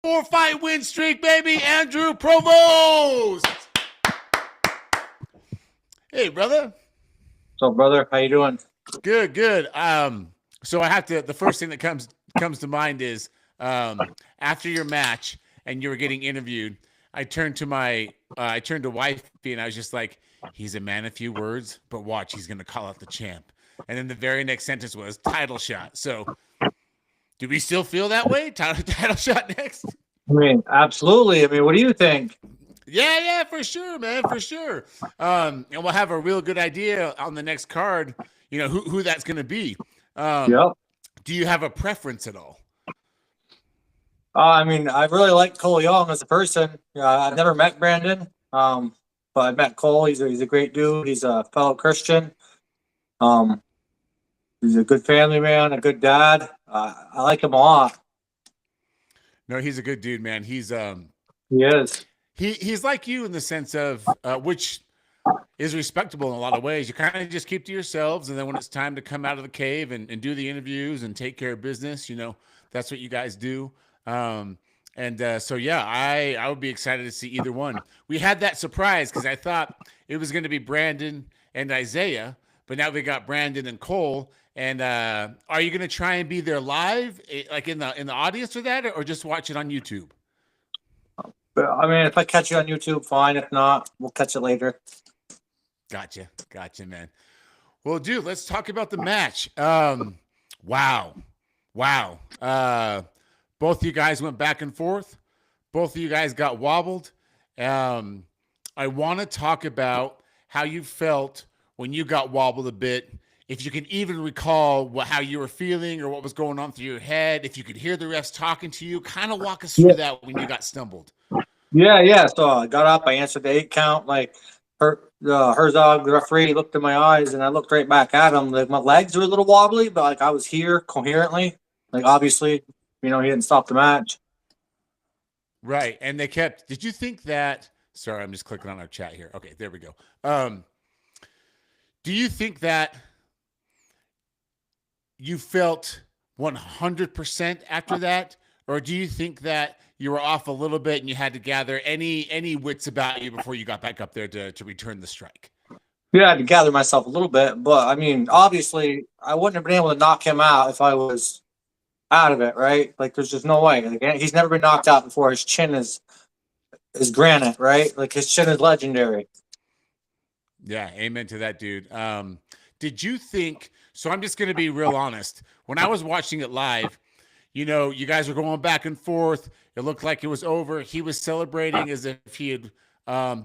4-fight win streak, baby. Andrew Provos. Hey, brother. So, brother, how you doing? Good, good. So I have to. The first thing that comes to mind is after your match and you were getting interviewed. I turned to wifey and I was just like, "He's a man of few words, but watch, he's gonna call out the champ." And then the very next sentence was title shot. So, do we still feel that way? Title shot next. I mean, absolutely. I mean, what do you think? Yeah, for sure, man, for sure. And we'll have a real good idea on the next card, who that's going to be. Yep. Do you have a preference at all? I mean, I really like Cole Young as a person. I've never met Brandon, but I met Cole. He's a great dude. He's a fellow Christian. He's a good family man, a good dad. I like him a lot. No, he's a good dude, man. He's He is. He's like you in the sense of which is respectable in a lot of ways. You kind of just keep to yourselves, and then when it's time to come out of the cave and do the interviews and take care of business, that's what you guys do. So yeah, I would be excited to see either one. We had that surprise because I thought it was going to be Brandon and Isaiah, but now we got Brandon and Cole. And are you going to try and be there live, like in the audience for that, or just watch it on YouTube? But, I mean, if I catch you on YouTube, fine. If not, we'll catch it later. Gotcha, man. Well, dude, let's talk about the match. Wow. Both of you guys went back and forth. Both of you guys got wobbled. I want to talk about how you felt when you got wobbled a bit. If you can even recall how you were feeling or what was going on through your head, if you could hear the refs talking to you, kind of walk us through that when you got stumbled. Yeah. So I got up, I answered the 8 count. Like Herzog, the referee, looked in my eyes, and I looked right back at him. Like my legs were a little wobbly, but like I was here coherently. Like obviously, he didn't stop the match. Right, and they kept. Did you think that? Sorry, I'm just clicking on our chat here. Okay, there we go. Do you think that you felt 100% after that, or do you think that you were off a little bit and you had to gather any wits about you before you got back up there to return the strike? Yeah, I had to gather myself a little bit, but I mean, obviously, I wouldn't have been able to knock him out if I was out of it, right? Like, there's just no way. Like, he's never been knocked out before. His chin is granite, right? Like, his chin is legendary. Yeah, amen to that, dude. Did you think? So I'm just going to be real honest. When I was watching it live, you guys were going back and forth. It looked like it was over. He was celebrating as if he had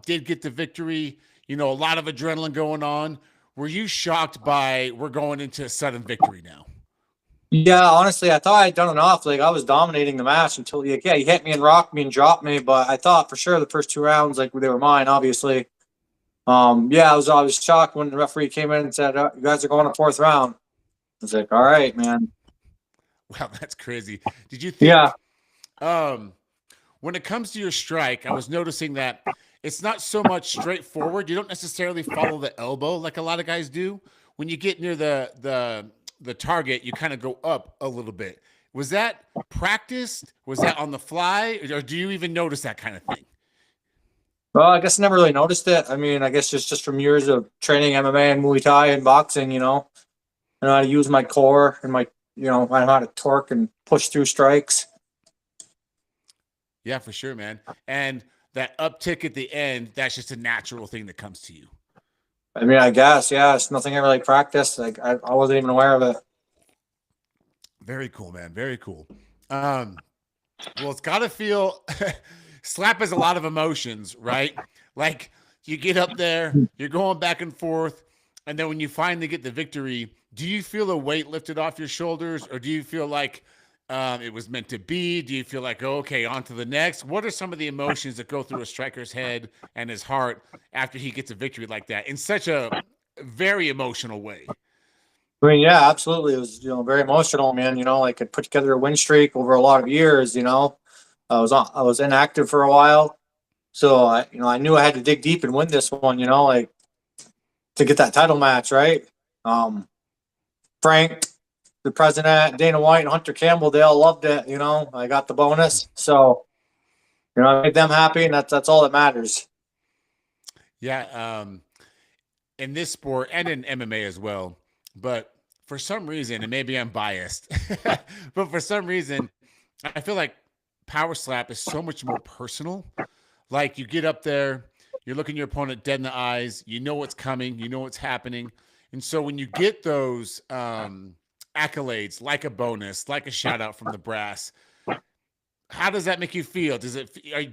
did get the victory. A lot of adrenaline going on. Were you shocked by we're going into a sudden victory now? Yeah, honestly, I thought I had done enough. Like, I was dominating the match until he hit me and rocked me and dropped me. But I thought for sure the first 2 rounds, like, they were mine, obviously. I was shocked when the referee came in and said, "You guys are going to 4th round." I was like, "All right, man." Wow, that's crazy. Did you think? Yeah. When it comes to your strike, I was noticing that it's not so much straightforward. You don't necessarily follow the elbow like a lot of guys do. When you get near the target, you kind of go up a little bit. Was that practiced? Was that on the fly? Or do you even notice that kind of thing? Well, I guess I never really noticed it. I mean, I guess just from years of training MMA and Muay Thai and boxing, I know how to use my core and my, I know how to torque and push through strikes. Yeah, for sure, man. And that uptick at the end, that's just a natural thing that comes to you. I mean, I guess, yeah, it's nothing I really practiced. Like, I wasn't even aware of it. Very cool, man. Very cool. Well, it's got to feel slap has a lot of emotions, right? Like, you get up there, you're going back and forth, and then when you finally get the victory, do you feel a weight lifted off your shoulders, or do you feel like it was meant to be? Do you feel like, oh, okay, on to the next? What are some of the emotions that go through a striker's head and his heart after he gets a victory like that in such a very emotional way? I mean, yeah, absolutely. It was, very emotional, man. Like, I put together a win streak over a lot of years. I was inactive for a while, so I knew I had to dig deep and win this one. Like, to get that title match, right? Frank, the president, Dana White, and Hunter Campbell, they all loved it. I got the bonus, so You know, I made them happy, and that's all that matters. Yeah. In this sport and in MMA as well, but for some reason, and maybe I'm biased, but for some reason, I feel like power slap is so much more personal. Like you get up there, you're looking your opponent dead in the eyes, you know what's coming, you know what's happening. And so when you get those accolades, like a bonus, like a shout out from the brass, how does that make you feel? Do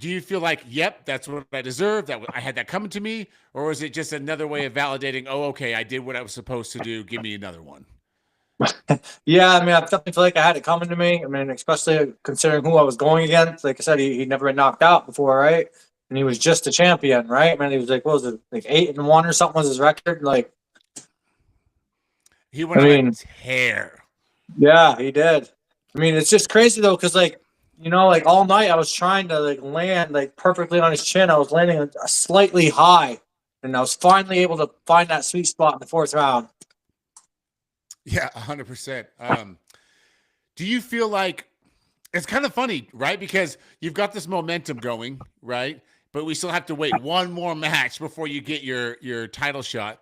you feel like, yep, that's what I deserve, that I had that coming to me, or is it just another way of validating, oh, okay, I did what I was supposed to do, give me another one? Yeah, I mean, I definitely feel like I had it coming to me. I mean, especially considering who I was going against. Like I said, he'd never been knocked out before, right? And he was just a champion, right? I mean, he was like, what was it, like 8-1 or something was his record? Like, He I went on a mean, tear. yeah, he did. I mean, it's just crazy though, because like, you know, like all night I was trying to like land like perfectly on his chin. I was landing a slightly high, and I was finally able to find that sweet spot in the fourth round. Yeah, 100%. Do you feel like it's kind of funny, right? Because you've got this momentum going, right? But we still have to wait one more match before you get your title shot.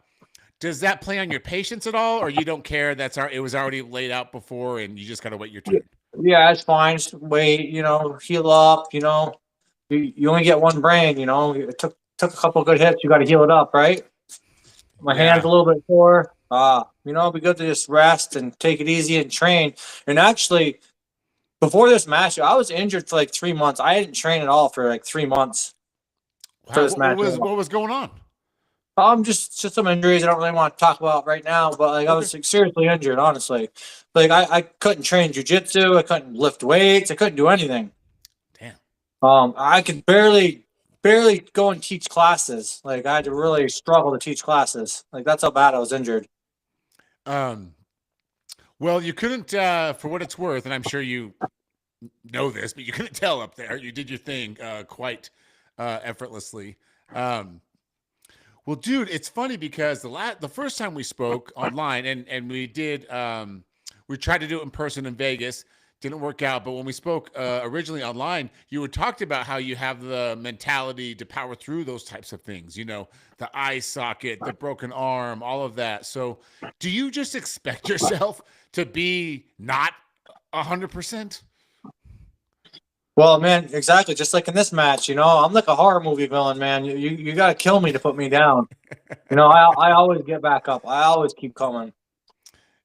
Does that play on your patience at all, or you don't care? It was already laid out before, and you just gotta wait your turn. Yeah, it's fine. Just wait, you know, heal up. You know, you only get one brain. You know, it took a couple of good hits. You got to heal it up, right? My hand's Yeah, a little bit sore. You know, it'd be good to just rest and take it easy and train. And actually, before this match, I was injured for like 3 months. I didn't train at all for like 3 months for wow. this match. What was going on? Just some injuries I don't really want to talk about right now, but like I Okay, was like, seriously injured, honestly. Like I couldn't train jujitsu, I couldn't lift weights, I couldn't do anything. damn. I could barely go and teach classes. Like I had to really struggle to teach classes. Like that's how bad I was injured. Um, well, you couldn't, for what it's worth, and I'm sure you know this, but you couldn't tell up there. You did your thing quite effortlessly. Um, well, dude, it's funny because the first time we spoke online, and we tried to do it in person in Vegas, didn't work out. But when we spoke originally online, you had talked about how you have the mentality to power through those types of things. You know, the eye socket, the broken arm, all of that. So, do you just expect yourself to be not 100%? Well, man, exactly. Just like in this match, you know, I'm like a horror movie villain, man. You got to kill me to put me down. You know, I always get back up. I always keep coming.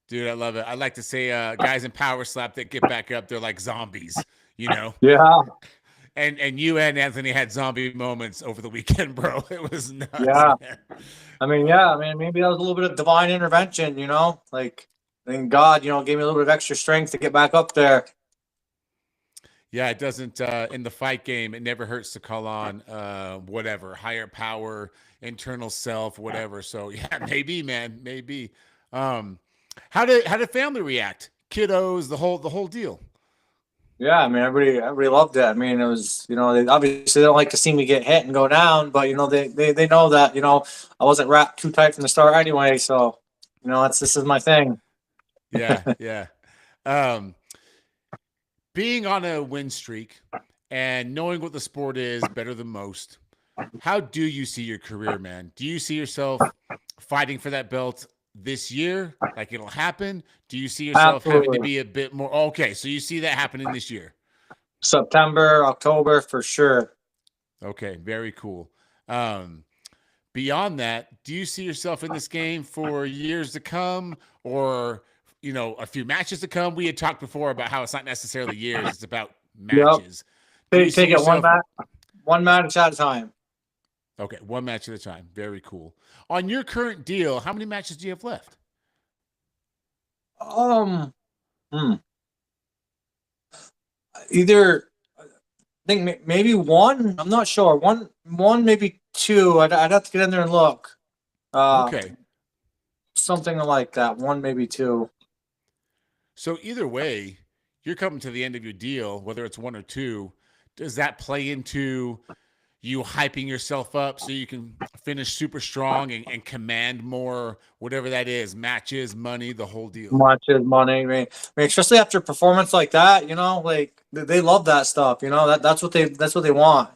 Dude, I love it. I like to say guys in power slap that get back up, they're like zombies, you know? Yeah, And you and Anthony had zombie moments over the weekend, bro. It was nuts, yeah. man. I mean, yeah. I mean, maybe that was a little bit of divine intervention. You know, like I think God, you know, gave me a little bit of extra strength to get back up there. Yeah, it doesn't in the fight game, it never hurts to call on whatever, higher power, internal self, whatever. So yeah, maybe, man, maybe. Um, how did family react? Kiddos, the whole deal. Yeah, I mean, everybody loved it. I mean, it was, you know, they obviously don't like to see me get hit and go down, but you know, they know that, you know, I wasn't wrapped too tight from the start anyway. So, you know, this is my thing. Yeah, yeah. Um, being on a win streak and knowing what the sport is better than most, how do you see your career, man? Do you see yourself fighting for that belt this year? Like it'll happen? Do you see yourself having to Absolutely. be a bit more? Okay, so you see that happening this year. September, October for sure. Okay, very cool. Um, Beyond that, do you see yourself in this game for years to come or, a few matches to come? We had talked before about how it's not necessarily years, it's about Yep. matches. Do you see Take it yourself one match at a time. Okay, one match at a time. Very cool. On your current deal, how many matches do you have left? Um, hmm. Either I think maybe one. I'm not sure. One, maybe two. I'd have to get in there and look. Okay. Something like that. One, maybe two. So either way, you're coming to the end of your deal, whether it's one or two. Does that play into you hyping yourself up so you can finish super strong and command more, whatever that is, matches, money, the whole deal. Much as money. I mean, especially after a performance like that, like they love that stuff. That's what they want.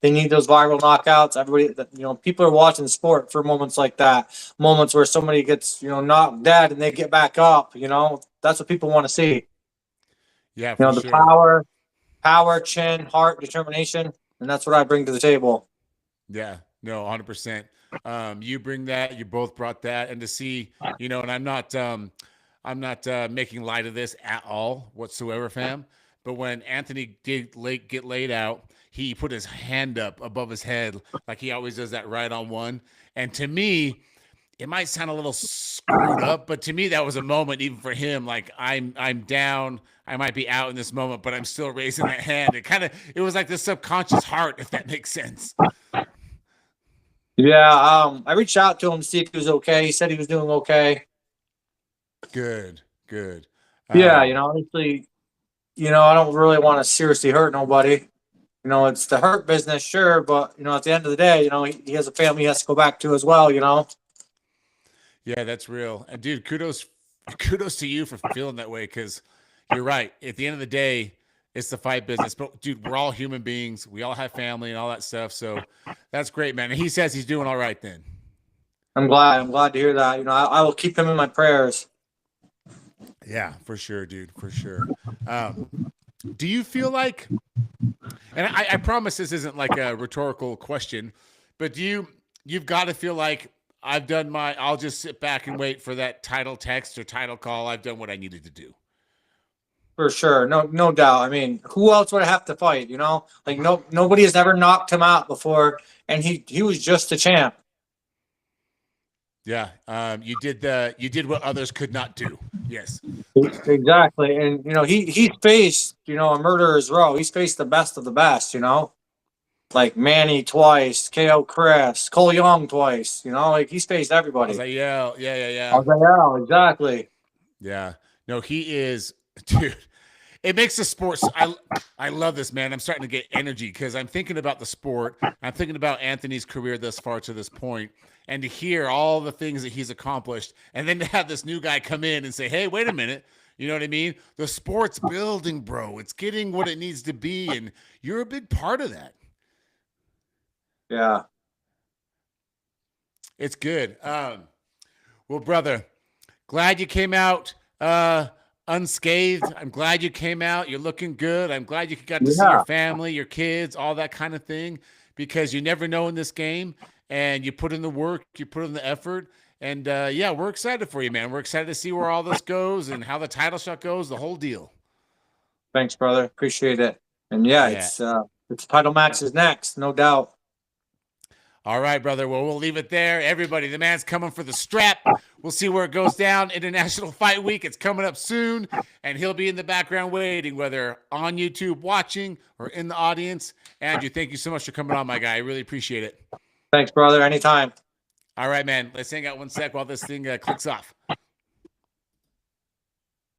They need those viral knockouts. Everybody, people are watching the sport for moments like that, moments where somebody gets, knocked dead and they get back up. That's what people want to see. Yeah, for The sure. power, chin, heart, determination, and that's what I bring to the table. Yeah, no, 100%. You bring that. You both brought that, and to see, and I'm not making light of this at all whatsoever, fam. But when Anthony did get laid out, he put his hand up above his head like he always does that right on one. And to me, it might sound a little screwed up, but to me that was a moment even for him. Like I'm down, I might be out in this moment, but I'm still raising that hand. It was like the subconscious heart, if that makes sense. Yeah, I reached out to him to see if he was okay. He said he was doing okay. Good. Yeah, honestly, I don't really want to seriously hurt nobody. It's the hurt business, sure, but at the end of the day, he has a family he has to go back to as well. Yeah, that's real. And dude, kudos to you for feeling that way, because you're right. At the end of the day, it's the fight business. But dude, we're all human beings. We all have family and all that stuff. So that's great, man. And he says he's doing all right then. I'm glad to hear that. I will keep him in my prayers. Yeah, for sure, dude. For sure. Do you feel like, and I promise this isn't like a rhetorical question, but you've got to feel like I'll just sit back and wait for that title text or title call. I've done what I needed to do. For sure. No doubt. I mean, who else would I have to fight? Like nobody has ever knocked him out before. And he was just a champ. Yeah. You did what others could not do. Yes. Exactly. And, he's faced, a murderer's row. He's faced the best of the best, like Manny twice, KO Chris, Cole Young twice, like he's faced everybody. Yeah. Exactly. Yeah. No, he is, dude. It makes the sport. I love this, man. I'm starting to get energy because I'm thinking about the sport. I'm thinking about Anthony's career thus far to this point, and to hear all the things that he's accomplished, and then to have this new guy come in and say, "Hey, wait a minute." You know what I mean? The sport's building, bro. It's getting what it needs to be, and you're a big part of that. Yeah. It's good. Well, brother, glad you came out unscathed. I'm glad you came out. You're looking good. I'm glad you got to see your family, your kids, all that kind of thing, because you never know in this game, and you put in the work, you put in the effort. And yeah, we're excited for you, man. We're excited to see where all this goes and how the title shot goes, the whole deal. Thanks, brother. Appreciate it. And yeah. It's title match is next, no doubt. All right, brother. Well, we'll leave it there. Everybody, the man's coming for the strap. We'll see where it goes down. International Fight Week. It's coming up soon, and he'll be in the background waiting, whether on YouTube watching or in the audience. Andrew, thank you so much for coming on, my guy. I really appreciate it. Thanks, brother. Anytime. All right, man. Let's hang out one sec while this thing clicks off.